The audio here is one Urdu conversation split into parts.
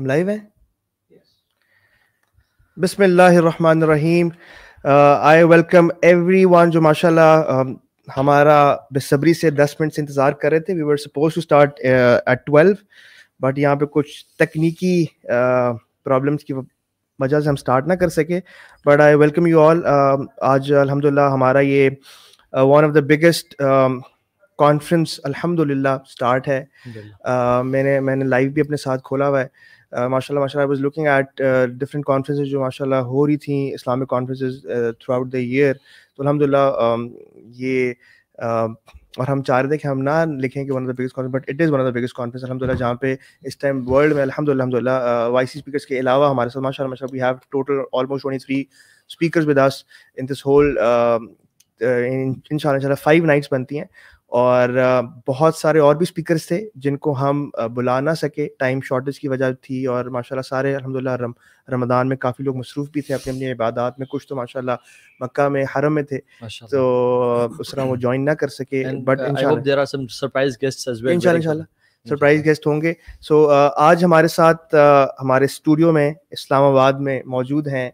ہم لائیو ہیں. بسم اللہ الرحمن الرحیم. آئی ویلکم ایوری ون جو ماشاء اللہ ہمارا بےصبری سے 10 منٹ سے انتظار کر رہے تھے. We were supposed to start at 12 but یہاں پہ کچھ تکنیکی پرابلمس کی وجہ سے ہم اسٹارٹ نہ کر سکے. But I welcome you all. آج الحمد للہ ہمارا یہ one of the biggest conference الحمد للہ اسٹارٹ ہے. میں نے لائیو بھی اپنے ساتھ کھولا ہوا ہے. ماشاء اللہ I was looking at different conferences جو ماشاء اللہ ہو رہی تھیں Islamic conferences throughout the year. تو الحمد للہ یہ اور ہم چاہ رہے تھے کہ ہم نہ لکھیں کہ one of the biggest conference but it is one of the biggest conference الحمد للہ, جہاں پہ اس ٹائم ورلڈ میں الحمد للہ وائی سی اسپیکرس کے علاوہ ہمارے ساتھ ماشاء اللہ we have total almost 23 speakers with us in this hall. ان شاء اللہ 5 نائٹس بنتی ہیں اور بہت سارے اور بھی اسپیکرس تھے جن کو ہم بلا نہ سکے, ٹائم شارٹیج کی وجہ تھی. اور ماشاء اللہ سارے الحمد للہ رمضان میں کافی لوگ مصروف بھی تھے اپنی اپنی عبادات میں. کچھ تو ماشاء اللہ مکہ میں حرم میں تھے تو اس طرح وہ جوائن نہ کر سکے. بٹ انشاءاللہ سرپرائز گیسٹ ہوں گے. سو آج ہمارے ساتھ ہمارے اسٹوڈیو میں اسلام آباد میں موجود ہیں.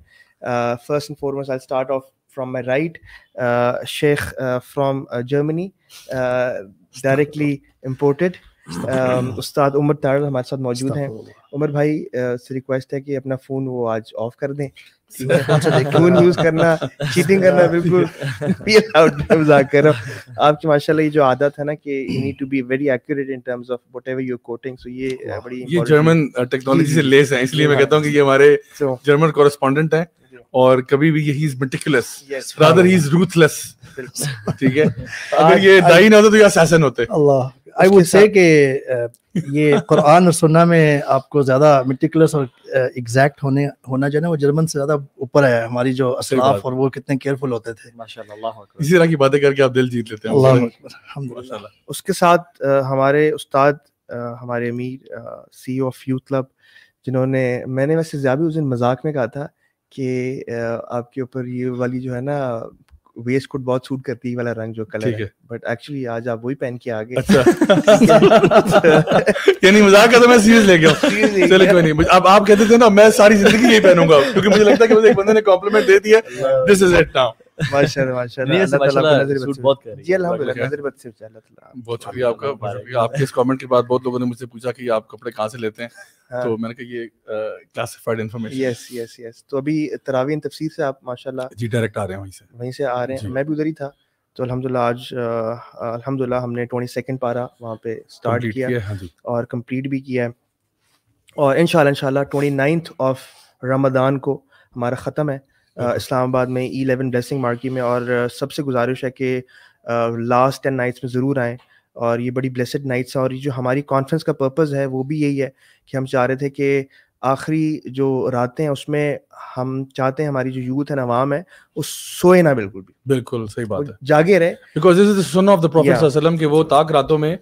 First and foremost I start of from my right, Sheikh from Germany, directly imported. استاد عمر طاہر ہمارے ساتھ موجود ہیں. عمر بھائی سے ریکویسٹ ہے کہ اپنا فون وہ آج آف کر دیں. فون یوز کرنا چیٹنگ کرنا بالکل مذاق کر رہا ہوں. آپ کی ماشاء اللہ یہ جو عادت ہے نا کہ you need to be very accurate in terms of whatever you quoting. So یہ بڑی یہ جرمن ٹیکنالوجی سے لیس ہیں, اس لیے میں کہتا ہوں کہ یہ ہمارے جرمن کورسپونڈنٹ ہیں اور کبھی بھی ہی از میٹیکولس رادر ہی از روتھلیس. ٹھیک ہے, اگر یہ دائی نہ ہوتے تو یہ اساسن ہوتے. اللہ I would say کہ یہ قرآن اور سنہ میں آپ کو زیادہ میٹیکولس اور ایگزیکٹ ہونا جو ہے نا وہ جرمن سے زیادہ اوپر ہے. ہماری جو اسلاف اور وہ کتنے کیئرفل ہوتے تھے ماشاءاللہ. اسی طرح کی باتیں کر کے آپ دل جیت لیتے ہیں. اللہ اکبر الحمدللہ. اس کے ساتھ ہمارے استاد ہمارے امیر سی او آف یوتھ کلب جنہوں نے, میں نے ویسے زیادہ اس دن مذاق میں کہا تھا کہ آپ کے اوپر یہ والی جو ہے نا ویسٹ کوٹ بہت سوٹ کرتی ہے والا رنگ جو کلر ہے, بٹ ایکچولی آج آپ وہی پہن کے آگے. یعنی مذاق کا تو میں سیریس لے گیا ہوں. چلے کوئی نہیں, اب آپ کہتے تھے نا میں ساری زندگی یہی پہنوں گا کیونکہ مجھے لگتا ہے کہ مجھے ایک بندے نے کمپلیمنٹ دے دیا. دس از اٹ ناؤ. ماشاءاللہ ماشاءاللہ اللہ تعالیٰ نظر بہت کر رہی ہے. جی الحمدللہ نظر بد سے اللہ تعالیٰ. بہت شکریہ آپ کا, بہت شکریہ. آپ کے اس کامنٹ کے بعد بہت لوگوں نے مجھ سے پوچھا کہ آپ کپڑے کہاں سے لیتے ہیں, تو میں نے کہا یہ کلاسیفائڈ انفارمیشن. یس یس یس. تو ابھی تراویح تفسیر سے آپ ماشاءاللہ جی ڈائریکٹ آ رہے ہیں وہیں سے آ رہے ہیں. میں بھی ادھر ہی تھا تو الحمدللہ آج الحمدللہ ہم نے 22 پارہ وہاں پہ اسٹارٹ کیا اور کمپلیٹ بھی کیا ہے. اور انشاءاللہ 29 آف رمضان کو ہمارا ختم ہے اسلام آباد میں E11 بلیسنگ مارکی میں. اور سب سے گزارش ہے کہ لاسٹ 10 نائٹس میں ضرور آئیں اور یہ بڑی بلیسڈ نائٹس ہیں. اور یہ جو ہماری کانفرنس کا پرپز ہے وہ بھی یہی ہے کہ ہم چاہ رہے تھے کہ آخری جو راتیں ہیں اس میں ہم چاہتے ہیں ہماری جو یوتھ ہے عوام ہے وہ سوئے نہ بالکل بھی. بالکل صحیح بات ہے, جاگے رہے. بیکاز دس از دی سنت آف دی پروفٹ صلی اللہ علیہ وسلم کہ وہ تاک راتوں میں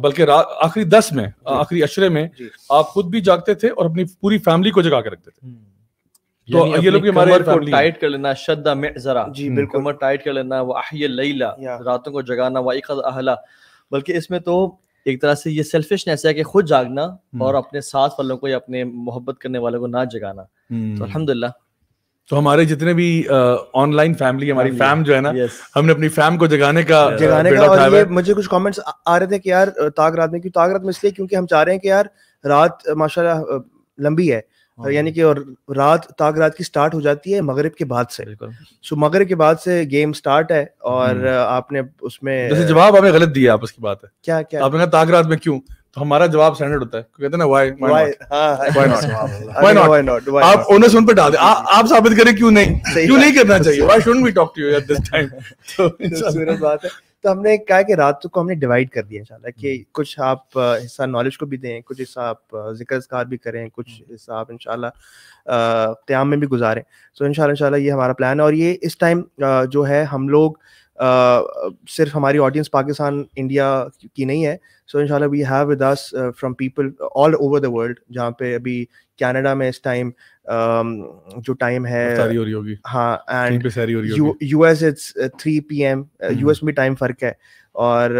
بلکہ آخری 10 میں آخری عشرے میں آپ خود بھی جاگتے تھے اور اپنی پوری فیملی کو جگا کے رکھتے تھے. تو یہ لوگ ہمارے ٹائٹ کر لینا, شدہ معذرا, جی بالکل کمر ٹائٹ کر لینا, وہ احیی اللیل, راتوں کو جگانا, وایقظ اہلا. بلکہ اس میں تو ایک طرح سے یہ سیلفشنیس ہے کہ خود جاگنا اور اپنے ساتھ والوں کو یا اپنے محبت کرنے والوں کو نہ جگانا. تو الحمدللہ تو ہمارے جتنے بھی آن لائن فیملی ہماری فیم جو ہے نا, ہم نے اپنی فیم کو جگانے کا. اور یہ مجھے کچھ کامنٹس آ رہے تھے کہ یار تاک رات میں, کیوں تاک رات میں اس لیے کیونکہ ہم چاہ رہے ہیں کہ یار رات ماشاءاللہ لمبی ہے, یعنی کہ اور رات تاک رات کی سٹارٹ ہو جاتی ہے مغرب کے بعد سے. سو مغرب کے بعد سے گیم سٹارٹ ہے اور آپ نے اس میں جیسے جواب ہمیں غلط دیا, آپ اس کی بات ہے کیا کیا آپ نے کہا تاک رات میں کیوں, تو ہمارا جواب اسٹینڈرڈ ہوتا ہے, کہتے ہیں نا وائی ناٹ. آپ اونس ان پہ ڈال دیں, آپ ثابت کریں کیوں نہیں کرنا چاہیے. Why shouldn't we talk to you at this time. تو بات ہے. تو ہم نے کہا کہ رات کو ہم نے ڈیوائڈ کر دیا انشاءاللہ کہ کچھ آپ حصہ نالج کو بھی دیں, کچھ حصہ آپ ذکر اذکار بھی کریں, کچھ حصہ آپ انشاءاللہ قیام میں بھی گزاریں. سو انشاءاللہ یہ ہمارا پلان ہے. اور یہ اس ٹائم جو ہے ہم لوگ صرف ہماری آڈینس پاکستان انڈیا کی نہیں ہے. سو انشاءاللہ we have with us from people all over the world, جہاں پہ ابھی کینیڈا میں اس ٹائم جو ٹائم ہے ہاں, and U S it's 3 PM, U S میں ٹائم فرق ہے. اور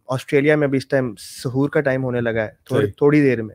آسٹریلیا میں بھی اس ٹائم سحور کا ٹائم ہونے لگا ہے تھوڑی دیر میں.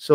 So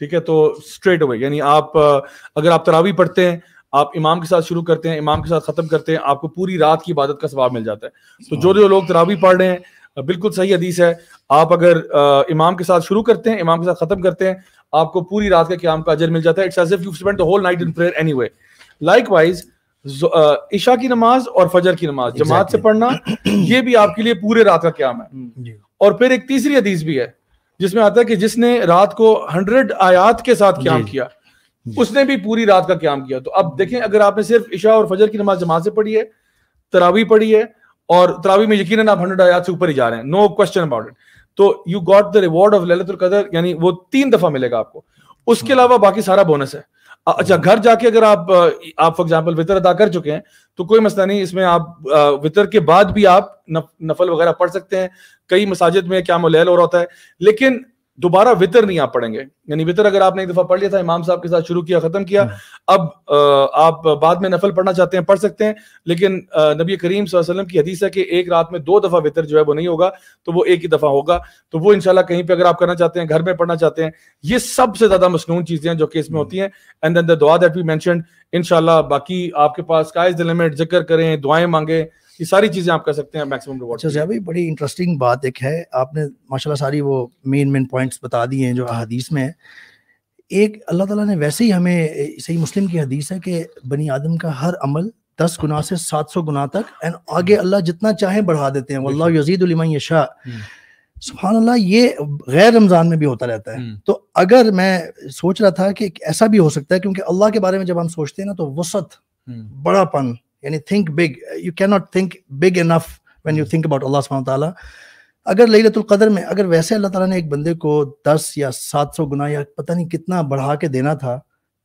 ٹھیک ہے, تو اسٹریٹ اوے یعنی آپ اگر آپ تراویح پڑھتے ہیں, آپ امام کے ساتھ شروع کرتے ہیں, امام کے ساتھ ختم کرتے ہیں, آپ کو پوری رات کی عبادت کا ثواب مل جاتا ہے. تو جو لوگ تراویح پڑھ رہے ہیں, بالکل صحیح حدیث ہے, آپ اگر امام کے ساتھ شروع کرتے ہیں, امام کے ساتھ ختم کرتے ہیں, آپ کو پوری رات کا قیام کا اجر مل جاتا ہے. It's as if you spend the whole night in prayer anyway. Likewise عشاء کی نماز اور فجر کی نماز جماعت سے پڑھنا, یہ بھی آپ کے لیے پورے رات کا قیام ہے. اور پھر ایک تیسری حدیث بھی ہے جس میں آتا ہے کہ جس نے رات کو 100 آیات کے ساتھ قیام کیا, اس نے بھی پوری رات کا قیام کیا. تو اب دیکھیں, اگر آپ نے صرف عشاء اور فجر کی نماز جماعت سے پڑھی ہے, تراویح پڑھی ہے, اور تراویح میں یقیناً آپ 100 آیات سے اوپر ہی جا رہے ہیں, نو کوسچن اباؤٹ اٹ, تو you got the reward of لیلۃ القدر, یعنی وہ 3 دفعہ ملے گا آپ کو. اس کے علاوہ باقی سارا بونس ہے. اچھا, گھر جا کے اگر آپ فار ایگزامپل وطر ادا کر چکے ہیں تو کوئی مسئلہ نہیں, اس میں آپ وطر کے بعد بھی آپ نفل وغیرہ پڑھ سکتے ہیں. کئی مساجد میں قیام اللیل ہو رہا ہوتا ہے, لیکن دوبارہ وطر نہیں آپ پڑھیں گے. یعنی وطر اگر آپ نے ایک دفعہ پڑھ لیا تھا, امام صاحب کے ساتھ شروع کیا, ختم کیا, اب آپ بعد میں نفل پڑھنا چاہتے ہیں پڑھ سکتے ہیں, لیکن نبی کریم صلی اللہ علیہ وسلم کی حدیث ہے کہ ایک رات میں 2 دفعہ وطر جو ہے وہ نہیں ہوگا, تو وہ ایک ہی دفعہ ہوگا. تو وہ انشاءاللہ کہیں پہ اگر آپ کرنا چاہتے ہیں, گھر میں پڑھنا چاہتے ہیں, یہ سب سے زیادہ مسنون چیزیں ہیں جو کہ اس میں ہوتی ہیں. اینڈ دین دا دعا دیٹ وی مینشنڈ, انشاءاللہ باقی آپ کے پاس اسکائی از دی لمٹ, ذکر کریں, دعائیں مانگیں, یہ ساری چیزیں آپ کر سکتے ہیں میکسیمم ریوارڈ. اچھا بھائی, بڑی انٹرسٹنگ بات ایک ہے, آپ نے ماشاءاللہ ساری وہ مین پوائنٹس بتا دی ہیں جو احادیث میں. ایک اللہ تعالیٰ نے ویسے ہی ہمیں, صحیح مسلم کی حدیث ہے کہ بنی آدم کا ہر عمل 10 گناہ سے 700 گناہ تک, اینڈ آگے اللہ جتنا چاہیں بڑھا دیتے ہیں. واللہ یزید لمن یشاء. سبحان اللہ, یہ غیر رمضان میں بھی ہوتا رہتا ہے. تو اگر میں سوچ رہا تھا کہ ایسا بھی ہو سکتا ہے, کیونکہ اللہ کے بارے میں جب ہم سوچتے ہیں نا تو وسعت, بڑا پن, یعنی think big, you cannot think big enough when you think about Allah subhanahu wa ta'ala. اگر لیلۃ القدر میں اگر ویسے اللہ تعالیٰ نے ایک بندے کو 10 یا 700 گناہ یا پتہ نہیں کتنا بڑھا کے دینا تھا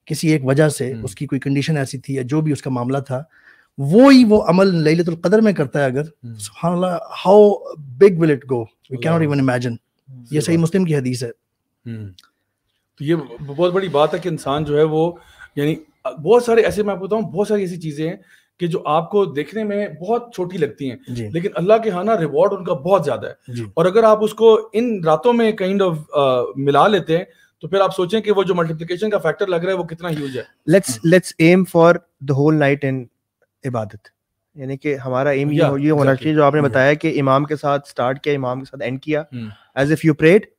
کسی ایک وجہ سے, اس کی کوئی کنڈیشن ایسی تھی یا جو بھی اس کا معاملہ تھا, وہی وہ عمل لیلۃ القدر میں کرتا ہے اگر, سبحان اللہ, how big will it go, we cannot even imagine. یہ صحیح مسلم کی حدیث ہے. تو یہ بہت بڑی بات ہے کہ انسان جو ہے وہ, یعنی بہت سارے ایسے, میں آپ کو بتاؤں, بہت ساری ایسی چیزیں ہیں کہ جو آپ کو دیکھنے میں بہت چھوٹی لگتی ہیں, لیکن اللہ کے ہاں نا ریوارڈ ان کا بہت زیادہ ہے. اور اگر آپ اس کو ان راتوں میں کائنڈ آف ملا لیتے ہیں تو پھر آپ سوچیں کہ وہ جو ملٹیپلیکیشن کا فیکٹر لگ رہا ہے وہ کتنا ہیوج ہے. Let's aim for the whole night in عبادت, یعنی کہ ہمارا ایم یہ ہونا چاہیے جو آپ نے بتایا کہ امام کے ساتھ سٹارٹ کیا, امام کے ساتھ اینڈ کیا, as if you parade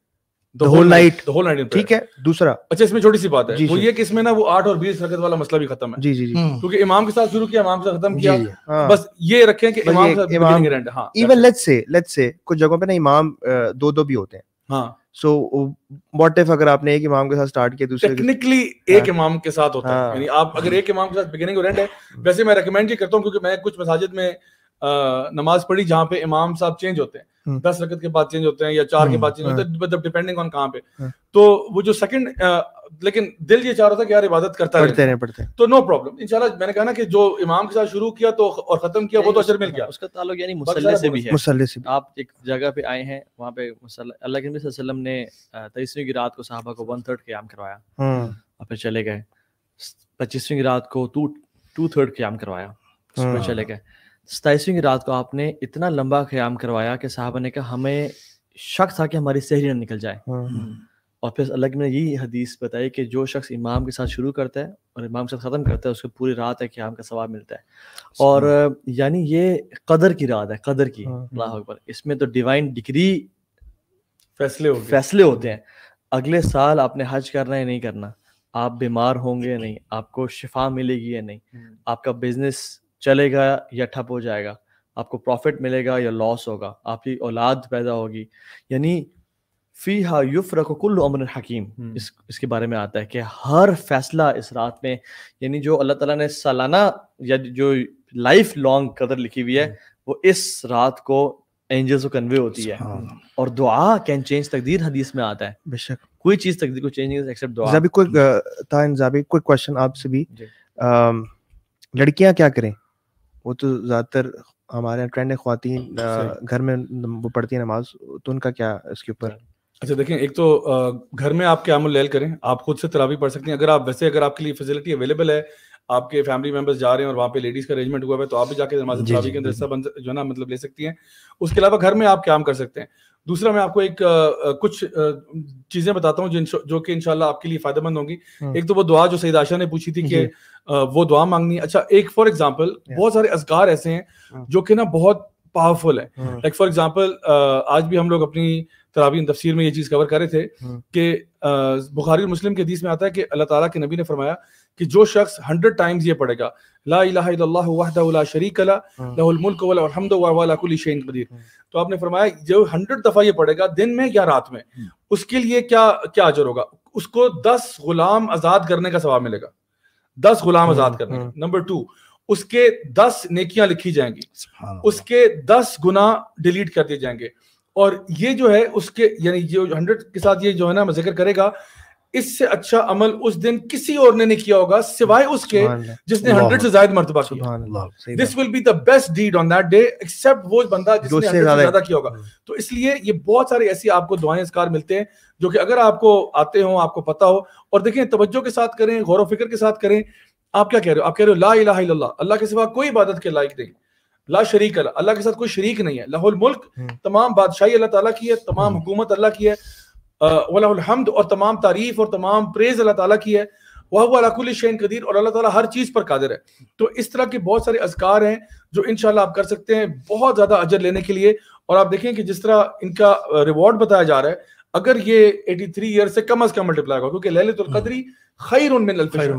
the whole night, ٹھیک ہے. دوسرا, اچھا اس میں چھوٹی سی بات ہے, وہ یہ کہ اس میں نا وہ 8 اور 20 رکعت والا مسئلہ بھی ختم ہے. جی جی جی, کیونکہ امام کے ساتھ شروع کیا, امام کے ساتھ ختم کیا, بس یہ رکھیں کہ امام کے ساتھ بگننگ اینڈ. ہاں, ایون لیٹس سے کچھ جگہوں پہ نا امام 2 بھی ہوتے ہیں. ہاں, سو واٹ اف اگر آپ نے ایک امام کے ساتھ سٹارٹ کیا, دوسرے ٹیکنیکلی ایک امام کے ساتھ ہوتا ہے. یعنی آپ اگر ایک امام کے ساتھ بگننگ اور اینڈ ہے, ویسے میں ریکمینڈ یہ کرتا ہوں کیونکہ میں کچھ مساجد میں نماز پڑھی جہاں پہ امام صاحب چینج ہوتے ہیں, 10 رکعت کے بعد چینج ہوتے ہیں یا 4 کے بعد چینج ہوتے ہیں, مطلب ڈیپینڈنگ آن کہاں پہ. تو وہ جو سیکنڈ, لیکن دل یہ چاہ رہا تھا کہ یار عبادت کرتا رہے, تو نو پرابلم انشاءاللہ. میں نے کہا نا کہ جو امام کے ساتھ شروع کیا تو اور ختم کیا وہ تو اجر مل گیا. اس کا تعلق یعنی مصلی سے بھی ہے. مصلی سے آپ ایک جگہ پہ آئے ہیں, وہاں پہ اللہ کے نبی صلی اللہ علیہ وسلم نے 23ویں کی رات کو صحابہ کو 1/3 قیام کروایا, اور پھر چلے گئے. 25ویں کی رات کو 2/3 قیام کروایا, اس پہ چلے گئے. 27ویں کی رات کو آپ نے اتنا لمبا قیام کروایا کہ صحابہ نے کہا ہمیں شک تھا کہ ہماری سحری نہ نکل جائے. اور پھر اللہ نے یہی حدیث بتائی کہ جو شخص امام کے ساتھ شروع کرتا ہے اور امام کے ساتھ ختم کرتا ہے اس کو پوری رات ہے قیام کا ثواب ملتا ہے. اور یعنی یہ قدر کی رات ہے, قدر کی. اللہ اکبر. اس میں تو ڈیوائن ڈگری فیصلے ہوتے ہیں. اگلے سال آپ نے حج کرنا ہے یا نہیں کرنا, آپ بیمار ہوں گے یا نہیں, آپ کو شفا ملے گی یا نہیں, آپ کا بزنس چلے گا یا ٹھپ ہو جائے گا, آپ کو پروفٹ ملے گا یا لاس ہوگا, آپ کی اولاد پیدا ہوگی. یعنی فیہا یفرق کل امر حکیم, اس کے بارے میں آتا ہے کہ ہر فیصلہ اس رات میں, یعنی جو اللہ تعالیٰ نے سالانہ یا جو لائف لانگ قدر لکھی ہوئی ہے وہ اس رات کو اینجلز کو کنوے ہوتی ہے. اور دعا کین چینج تقدیر, حدیث میں آتا ہے. بے شک کوئی چیز تقدیر کو چینج نہیں ایکسپٹ دعا. زابی کوئی کویسچن آپ سے بھی, لڑکیاں کیا کریں؟ وہ تو زیادہ تر ہمارے ٹرینڈ ہے, خواتین گھر میں وہ پڑھتی ہیں نماز, تو ان کا کیا اس کے اوپر؟ اچھا دیکھیں, ایک تو گھر میں آپ قیام اللیل کریں, آپ خود سے تراویح پڑھ سکتے ہیں. اگر آپ ویسے اگر آپ کے لیے فیسلٹی اویلیبل ہے, آپ کے فیملی ممبرز جا رہے ہیں اور وہاں پہ لیڈیز کا ارینجمنٹ ہوا ہے, تو آپ بھی جا کے نماز تراویح کے اندر حصہ جو ہے نا مطلب لے سکتی ہیں. اس کے علاوہ گھر میں آپ قیام کر سکتے ہیں. دوسرا میں آپ کو ایک کچھ چیزیں بتاتا ہوں جو کہ انشاءاللہ آپ کے لیے فائدہ مند ہوں گی. ایک تو وہ دعا جو سید عائشہ نے پوچھی تھی کہ وہ دعا مانگنی. اچھا ایک فار ایگزامپل بہت سارے اذکار ایسے ہیں جو کہ نا بہت پاورفل ہے. لائک فار ایگزامپل آج بھی ہم لوگ اپنی تراویح تفسیر میں یہ چیز کور کر رہے تھے کہ بخاری اور مسلم کے حدیث میں آتا ہے کہ اللہ تعالیٰ کے نبی نے فرمایا کہ جو شخص 100 ٹائمز یہ پڑھے گا لا الہ الا اللہ وحدہ لا شریک لہ لہ الملک ولہ الحمد وہو علی کل شیء قدیر, تو آپ نے فرمایا جو 100 دفعہ یہ پڑھے گا دن میں یا رات میں, اس کے لیے کیا اجر ہوگا؟ اس کو 10 غلام آزاد کرنے کا ثواب ملے گا. 10 غلام آزاد کرنے کا. نمبر 2, اس کے 10 نیکیاں لکھی جائیں گی, اس کے 10 گناہ ڈیلیٹ کر دیے جائیں گے. اور یہ جو ہے اس کے یعنی جو 100 کے ساتھ یہ جو ہے نا ذکر کرے گا, اس سے اچھا عمل اس دن کسی اور نے نہیں کیا ہوگا سوائے اس کے جس نے 100 سے زائد مرتبہ کیا. This will be the best deed on that day except وہ بندہ جس نے 100 سے زیادہ کیا ہوگا. تو اس لیے یہ بہت سارے ایسی آپ کو دعائیں اذکار ملتے ہیں جو کہ اگر آپ کو آتے ہوں, آپ کو پتہ ہو, اور دیکھیں توجہ کے ساتھ کریں, غور و فکر کے ساتھ کریں. آپ کیا کہہ رہے ہو؟ آپ کہہ رہے ہو لا الہ الا اللہ, اللہ کے سوا کوئی عبادت کے لائق نہیں, لا شریک اللہ, اللہ کے ساتھ کوئی شریک نہیں ہے, لہ الملک, تمام بادشاہی اللہ تعالیٰ کی ہے, تمام حکومت اللہ کی ہے, وَلَهُ الْحَمْدُ, اور تمام تعریف اور تمام پریز اللہ تعالیٰ کی ہے, وَهُوَ عَلَىٰ كُلِّ شَيْءٍ قَدِيرٌ, اور اللہ تعالیٰ ہر چیز پر قادر ہے. تو اس طرح کے بہت سارے اذکار ہیں جو انشاءاللہ آپ کر سکتے ہیں بہت زیادہ اجر لینے کے لیے. اور آپ دیکھیں کہ جس طرح ان کا ریوارڈ بتایا جا رہا ہے, اگر یہ 83 ایئر سے کم از کم ملٹیپلائی ہوگا, کیونکہ لیلۃ القدر خیر من الف شہر,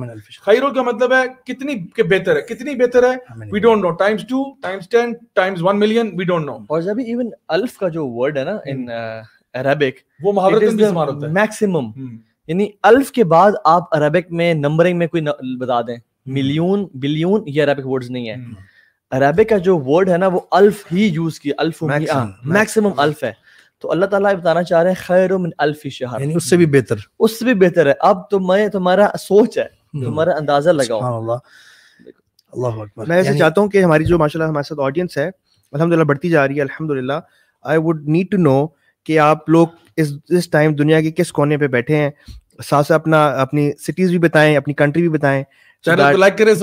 خیر کا مطلب ہے کتنی کہ بہتر ہے, کتنی بہتر ہے we don't know, times 2 times 10 times 1 million we don't know. اور جب ایون الف کا جو ورڈ ہے نا ان عربک, وہ محاورتاً بھی استعمال ہوتا ہے میکسیمم, یعنی الف کے بعد آپ عربک میں نمبرنگ میں کوئی بتا دیں, ملین بلین, یہ عربک ورڈز نہیں ہے. عربک کا جو ورڈ ہے نا وہ الف ہی یوز کیا, الف میکسیمم الف ہے. تو اللہ تعالیٰ بتانا چاہ رہے ہیں خیر من الف شہر, یعنی اس سے بھی بہتر, اس سے بھی بہتر ہے. اب تمہارا سوچ ہے, تمہارا اندازہ لگاؤ. اللہ اکبر. میں ایسے چاہتا ہوں کہ ہماری جو ماشاءاللہ ہمارے ساتھ آڈینس ہے الحمدللہ بڑھتی جا رہی ہے الحمدللہ. I would need to know کہ آپ لوگ اس ٹائم دنیا کے کس کونے پہ بیٹھے ہیں, ساتھ ساتھ اپنی سٹیز بھی بتائیں, اپنی کنٹری بھی بتائیں, چینل کو لائک کریں,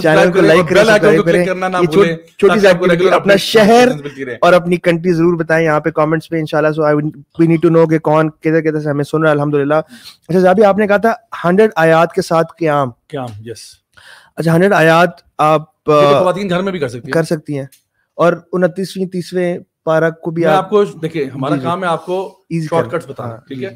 چھوٹی سی اپنا شہر اور اپنی کنٹری ضرور بتائیں یہاں پہ کامنٹس پہ انشاءاللہ. سو وی نیڈ ٹو نو کہ کون کدھر سے ہمیں سن رہا ہے الحمدللہ. اچھا جابی آپ نے کہا تھا 100 آیات کے ساتھ قیام. یس. اچھا 100 آیات آپ خواتین گھر میں بھی کر سکتی ہیں, اور 29ویں 30ویں پارہ کو بھی آپ کو دیکھیں, ہمارا کام ہے آپ کو شارٹ کٹس بتانا, ٹھیک ہے.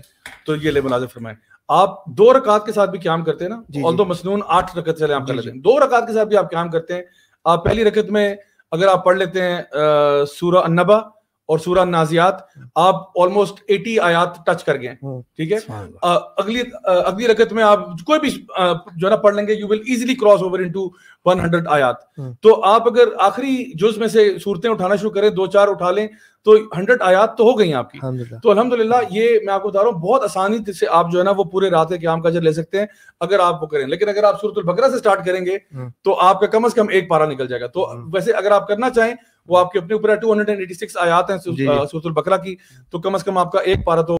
تو یہ لے ملازم فرمائیں, آپ 2 رکعات کے ساتھ بھی قیام کرتے ہیں نا, although مسنون 8 رکعت چلے آپ کر لیتے ہیں, 2 رکعات کے ساتھ بھی آپ قیام کرتے ہیں. آپ پہلی رکعت میں اگر آپ پڑھ لیتے ہیں سورہ النبا اور سورہ النازعات, آپ آلموسٹ 80 آیات ٹچ کر گئے, ٹھیک ہے. اگلی رکعت میں آپ کوئی بھی جو ہے نا پڑھ لیں گے, you will easily cross over into 100 آیات. تو آپ اگر آخری جز میں سے صورتیں اٹھانا شروع کریں, 2-4 اٹھا لیں, تو 100 آیات تو ہو گئی ہیں آپ کی. تو الحمدللہ یہ میں آپ کو بتا رہا ہوں بہت آسانی سے آپ جو ہے نا وہ پورے رات کے قیام کا اجر لے سکتے ہیں اگر آپ وہ کریں. لیکن اگر آپ سورۃ البقرہ سے سٹارٹ کریں گے تو آپ کا کم از کم ایک پارہ نکل جائے گا. تو ویسے اگر آپ کرنا چاہیں وہ آپ کے اپنے اوپر 286 آیات ہیں سورۃ البقرہ کی, تو کم از کم آپ کا ایک پارہ تو